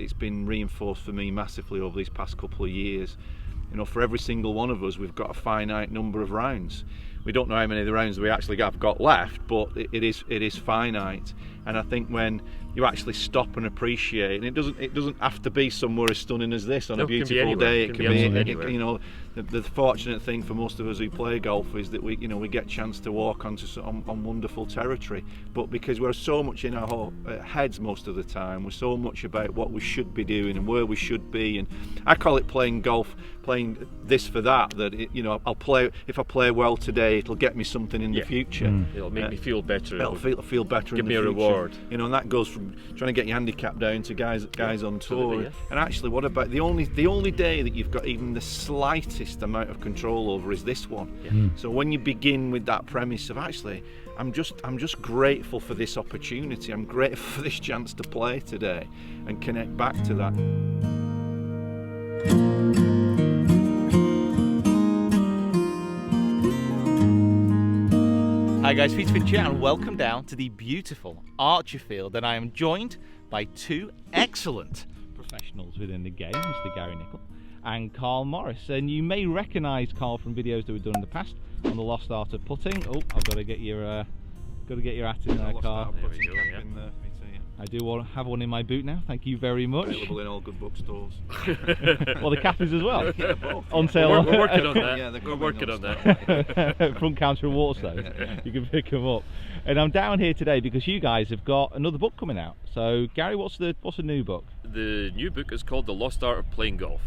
it's been reinforced for me massively over these past couple of years. You know, for every single one of us, we've got a finite number of rounds. We don't know how many of the rounds we actually have got left, but it is finite. And I think when you actually stop and appreciate, and it doesn't have to be somewhere as stunning as this on a beautiful day. It can be anywhere. You know, the fortunate thing for most of us who play golf is that we get a chance to walk on wonderful territory. But because we're so much in our heads most of the time, we're so much about what we should be doing and where we should be. And I call it playing golf, playing this for that. I'll play, if I play well today, it'll get me something in the future. It'll make me feel better. It'll feel better. Give in me the a future. reward. You know, and that goes from trying to get your handicap down to guys on tour. Yeah. And actually, what about the only day that you've got even the slightest amount of control over is this one. Yeah. So when you begin with that premise of actually, I'm just grateful for this opportunity. I'm grateful for this chance to play today, and connect back to that. Hi guys, Peter Finch here, and welcome down to the beautiful Archerfield, and I am joined by two excellent professionals within the game, Mr. Gary Nicol and Karl Morris. And you may recognise Karl from videos that we've done in the past on the lost art of putting. Oh, I've got to get your hat in there, Karl. I do have one in my boot now, thank you very much. Available in all good bookstores. Well, the captains as well. Yeah, both. On sale. We're working on that. Yeah, we're working on that. Front counter in Waterstones. You can pick them up. And I'm down here today because you guys have got another book coming out. So Gary, what's the new book? The new book is called The Lost Art of Playing Golf.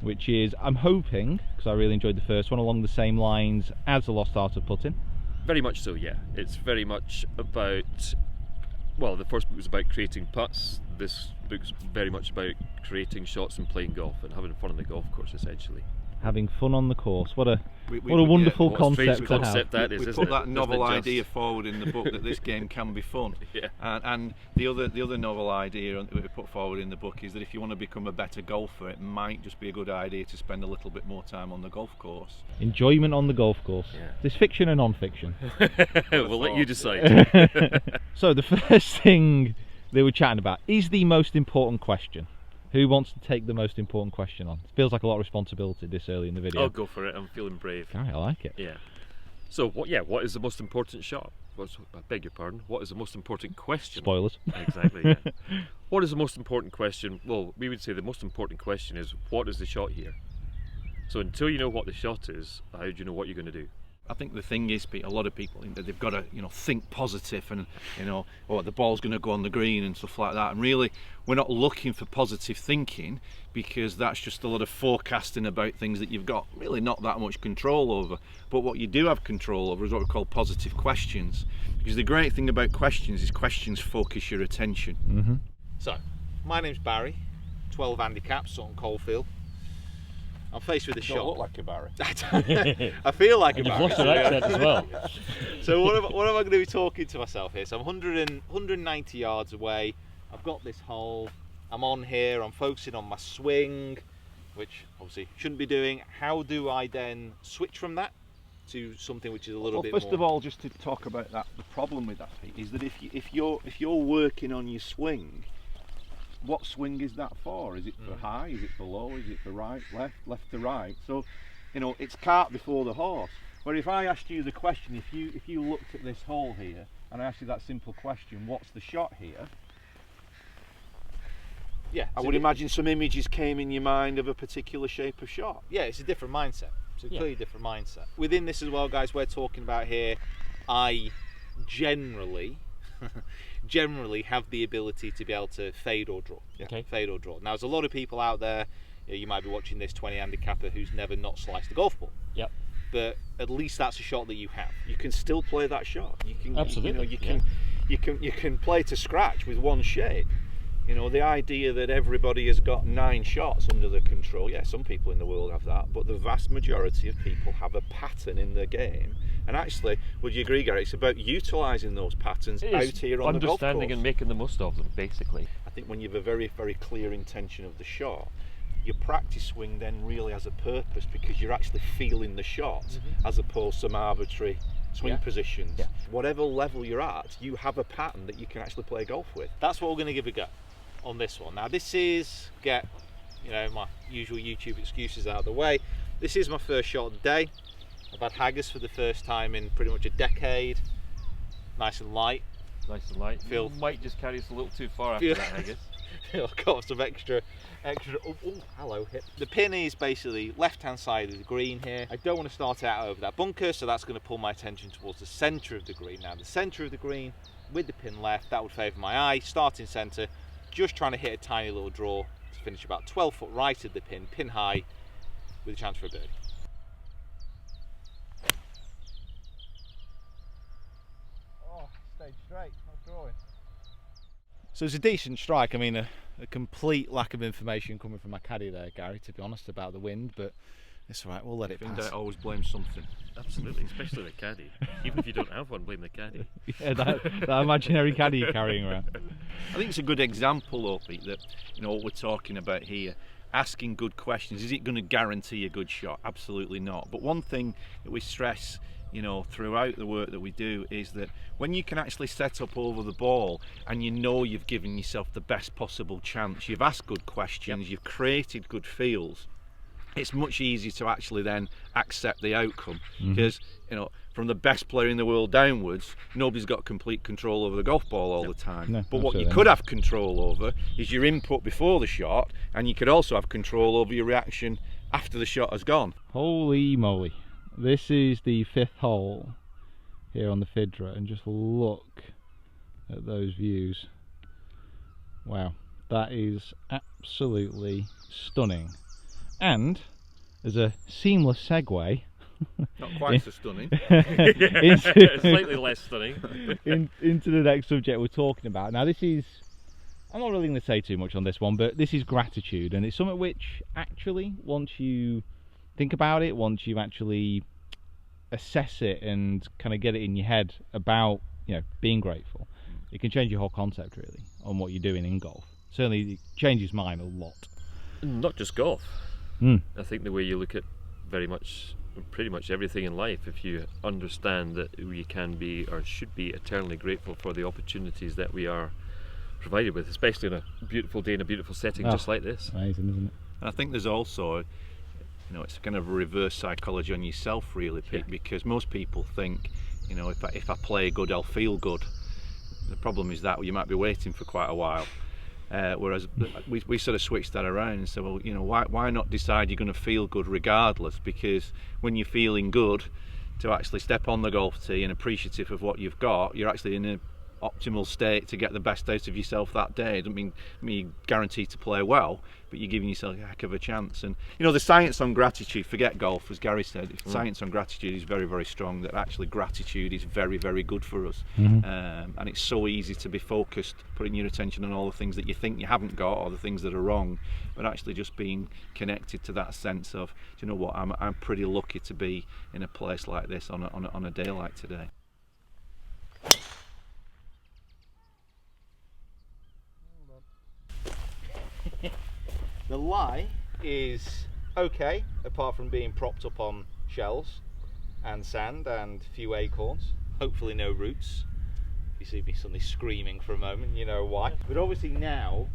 Which is, I'm hoping, because I really enjoyed the first one, along the same lines as The Lost Art of Putting. Very much so, yeah. It's very much about, well, the first book was about creating putts. This book's very much about creating shots and playing golf and having fun on the golf course, essentially. Having fun on the course. What a wonderful concept to have. That is, we put that novel idea forward in the book that this game can be fun. Yeah. And the other novel idea that we put forward in the book is that if you want to become a better golfer, it might just be a good idea to spend a little bit more time on the golf course. Enjoyment on the golf course. Yeah. There's fiction and non-fiction. We'll let you decide. So the first thing they were chatting about is the most important question. Who wants to take the most important question on? It feels like a lot of responsibility this early in the video. I'll go for it. I'm feeling brave. Gary, I like it. Yeah. So what is the most important shot? I beg your pardon. What is the most important question? Spoilers. Exactly. Yeah. What is the most important question? Well, we would say the most important question is, what is the shot here? So until you know what the shot is, how do you know what you're going to do? I think the thing is, Pete, a lot of people, they've got to, think positive, and the ball's going to go on the green and stuff like that. And really, we're not looking for positive thinking, because that's just a lot of forecasting about things that you've got really not that much control over. But what you do have control over is what we call positive questions, because the great thing about questions is questions focus your attention. Mm-hmm. So, my name's Barry, 12 handicap, Sutton Coldfield. I'm faced with a shot. Look like a Barry. I feel like a Barry. You've lost your accent as well. So what am I going to be talking to myself here? So I'm 190 yards away. I've got this hole. I'm on here. I'm focusing on my swing, which obviously shouldn't be doing. How do I then switch from that to something which is a little bit first more... of all, just to talk about that, the problem with that, Pete, is that if you're working on your swing, what swing is that for? Is it for high? Is it for low? Is it for right, left to right? So, it's cart before the horse. Where if I asked you the question, if you looked at this hole here and I asked you that simple question, what's the shot here? Yeah, I would imagine some images came in your mind of a particular shape of shot. Yeah, it's a different mindset. It's a clearly different mindset. Within this as well, guys, we're talking about here, I generally have the ability to be able to fade or draw. Okay. Fade or draw. Now, there's a lot of people out there, you might be watching this 20 handicapper who's never not sliced a golf ball. Yep. But at least that's a shot that you have. You can still play that shot. You can Absolutely. You can play to scratch with one shape. The idea that everybody has got 9 shots under their control, yeah, some people in the world have that, but the vast majority of people have a pattern in their game. And actually, would you agree, Gary, it's about utilising those patterns out here on the golf course. Understanding and making the most of them, basically. I think when you have a very, very clear intention of the shot, your practice swing then really has a purpose, because you're actually feeling the shot as opposed to some arbitrary swing positions. Yeah. Whatever level you're at, you have a pattern that you can actually play golf with. That's what we're going to give a go. on this one. Now this is, get my usual YouTube excuses out of the way, this is my first shot of the day. I've had haggis for the first time in pretty much a decade. Nice and light. Nice and light. Might just carry us a little too far after that haggis. I've got some extra. Oh, hello, hip. The pin is basically left-hand side of the green here. I don't want to start out over that bunker, so that's going to pull my attention towards the centre of the green. Now, the centre of the green with the pin left, that would favour my eye. Starting centre, just trying to hit a tiny little draw to finish about 12 foot right of the pin high, with a chance for a birdie. Oh, stayed straight, not drawing. So it's a decent strike. I mean, a complete lack of information coming from my caddy there, Gary, to be honest, about the wind, but it's all right, we'll let it pass. I always blame something. Absolutely, especially the caddy. Even if you don't have one, blame the caddy. Yeah, that imaginary caddy you're carrying around. I think it's a good example, though, Pete, that what we're talking about here. Asking good questions. Is it going to guarantee a good shot? Absolutely not. But one thing that we stress throughout the work that we do is that when you can actually set up over the ball and you've given yourself the best possible chance, you've asked good questions, you've created good feels, it's much easier to actually then accept the outcome. Because from the best player in the world downwards, nobody's got complete control over the golf ball all the time. No, but what you could have control over is your input before the shot, and you could also have control over your reaction after the shot has gone. Holy moly. This is the 5th hole here on the Fidra, and just look at those views. Wow, that is absolutely stunning. And as a seamless segue, not quite so stunning, slightly less stunning, into the next subject we're talking about. Now this is, I'm not really going to say too much on this one, but this is gratitude, and it's something which actually, once you think about it, once you actually assess it and kind of get it in your head about being grateful, it can change your whole concept really on what you're doing in golf. Certainly it changes mine a lot. Not just golf. I think the way you look at pretty much everything in life, if you understand that we can be or should be eternally grateful for the opportunities that we are provided with, especially on a beautiful day in a beautiful setting just like this. Amazing, isn't it? And I think there's also it's kind of a reverse psychology on yourself really, Pete, because most people think if I play good I'll feel good. The problem is that you might be waiting for quite a while. Whereas we sort of switched that around and said, well, why not decide you're going to feel good regardless? Because when you're feeling good, to actually step on the golf tee and appreciative of what you've got, you're actually in an optimal state to get the best out of yourself that day. It doesn't mean you're guaranteed to play well, but you're giving yourself a heck of a chance. And the science on gratitude, forget golf, as Gary said, science on gratitude is very, very strong, that actually gratitude is very, very good for us. And it's so easy to be focused, putting your attention on all the things that you think you haven't got or the things that are wrong, but actually just being connected to that sense of, do you know what, I'm pretty lucky to be in a place like this on a day like today. The lie is okay, apart from being propped up on shells and sand and a few acorns. Hopefully no roots. If you see me suddenly screaming for a moment, you know why. But obviously now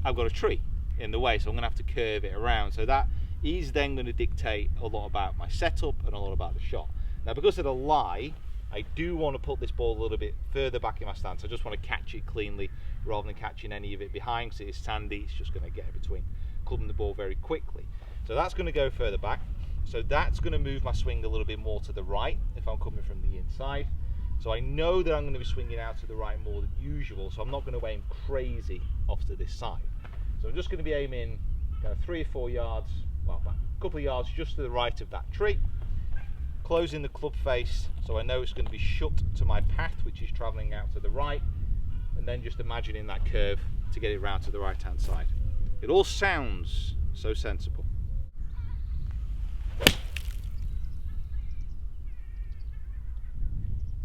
I've got a tree in the way, so I'm going to have to curve it around. So that is then going to dictate a lot about my setup and a lot about the shot. Now, because of the lie, I do want to put this ball a little bit further back in my stance. I just want to catch it cleanly rather than catching any of it behind, because it is sandy. It's just going to get between, clubbing the ball very quickly. So that's going to go further back. So that's going to move my swing a little bit more to the right if I'm coming from the inside. So I know that I'm going to be swinging out to the right more than usual, so I'm not going to aim crazy off to this side. So I'm just going to be aiming kind of 3 or 4 yards, well, a couple of yards just to the right of that tree, closing the club face so I know it's going to be shut to my path, which is travelling out to the right, and then just imagining that curve to get it round to the right hand side. It all sounds so sensible. It's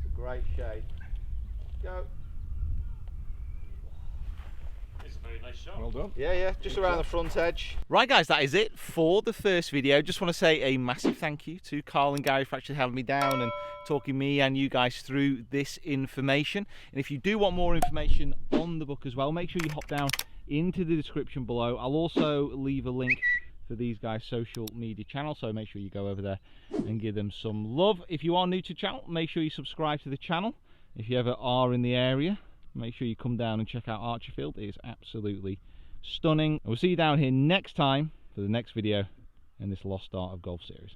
a great shade. Go. It's a very nice shot. Well done. Yeah, just around the front edge. Right guys, that is it for the first video. Just want to say a massive thank you to Karl and Gary for actually having me down and talking me and you guys through this information. And if you do want more information on the book as well, make sure you hop down into the description below. I'll also leave a link for these guys' social media channel, so make sure you go over there and give them some love. If you are new to the channel, make sure you subscribe to the channel. If you ever are in the area, make sure you come down and check out Archerfield. It is absolutely stunning. We'll see you down here next time for the next video in this lost art of golf series.